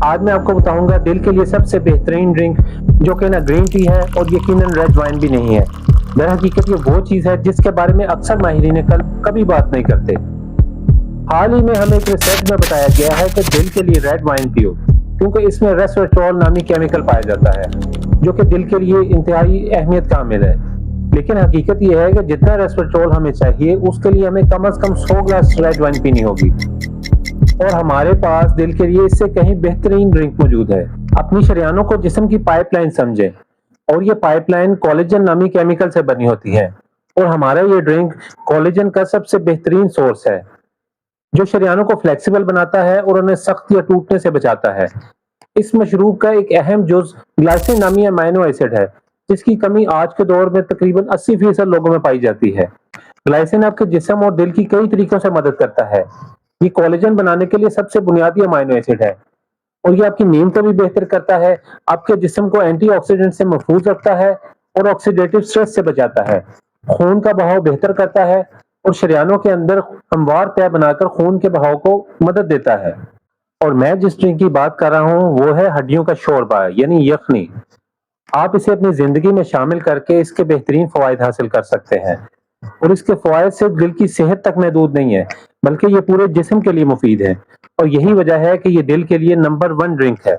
آج میں آپ کو بتاؤں گا دل کے لیے سب سے بہترین ڈرنک، جو کہ نہ گرین ٹی ہے اور یقیناً ریڈ وائن بھی نہیں ہے۔ در حقیقت یہ وہ چیز ہے جس کے بارے میں اکثر ماہرین قلب کبھی بات نہیں کرتے۔ حال ہی میں ہمیں ایک ریسرچ میں بتایا گیا ہے کہ دل کے لیے ریڈ وائن پیو، کیونکہ اس میں ریسویٹرول نامی کیمیکل پایا جاتا ہے، جو کہ دل کے لیے انتہائی اہمیت کا حامل ہے۔ لیکن حقیقت یہ ہے کہ جتنا ریسویٹرول ہمیں چاہیے اس کے لیے ہمیں کم از کم 100 گلاس ریڈ وائن پینی ہوگی، اور ہمارے پاس دل کے لیے اس سے کہیں بہترین ڈرنک موجود ہے۔ اپنی شریانوں کو جسم کی پائپ لائن سمجھیں، اور یہ پائپ لائن کولیجن نامی کیمیکل سے بنی ہوتی ہے، اور ہمارا یہ ڈرنک کولیجن کا سب سے بہترین سورس ہے، جو شریانوں کو فلیکسیبل بناتا ہے اور انہیں سخت یا ٹوٹنے سے بچاتا ہے۔ اس مشروب کا ایک اہم جز گلائسین نامی امینو ایسڈ ہے، جس کی کمی آج کے دور میں تقریباً 80% لوگوں میں پائی جاتی ہے۔ گلائسین آپ کے جسم اور دل کی کئی طریقوں سے مدد کرتا ہے۔ یہ کولیجن بنانے کے لیے سب سے بنیادی امینو ایسڈ ہے، اور یہ آپ کی نیند کو بھی بہتر کرتا ہے، آپ کے جسم کو اینٹی آکسیڈنٹ سے محفوظ رکھتا ہے اور آکسیڈیٹو سٹریس سے بچاتا ہے، خون کا بہاؤ بہتر کرتا ہے، اور شریانوں کے اندر ہموار تہ بنا کر خون کے بہاؤ کو مدد دیتا ہے۔ اور میں جس ڈرنک کی بات کر رہا ہوں وہ ہے ہڈیوں کا شوربہ، یعنی یخنی۔ آپ اسے اپنی زندگی میں شامل کر کے اس کے بہترین فوائد حاصل کر سکتے ہیں، اور اس کے فوائد صرف دل کی صحت تک محدود نہیں ہے، بلکہ یہ پورے جسم کے لیے مفید ہے، اور یہی وجہ ہے کہ یہ دل کے لیے نمبر 1 ڈرنک ہے۔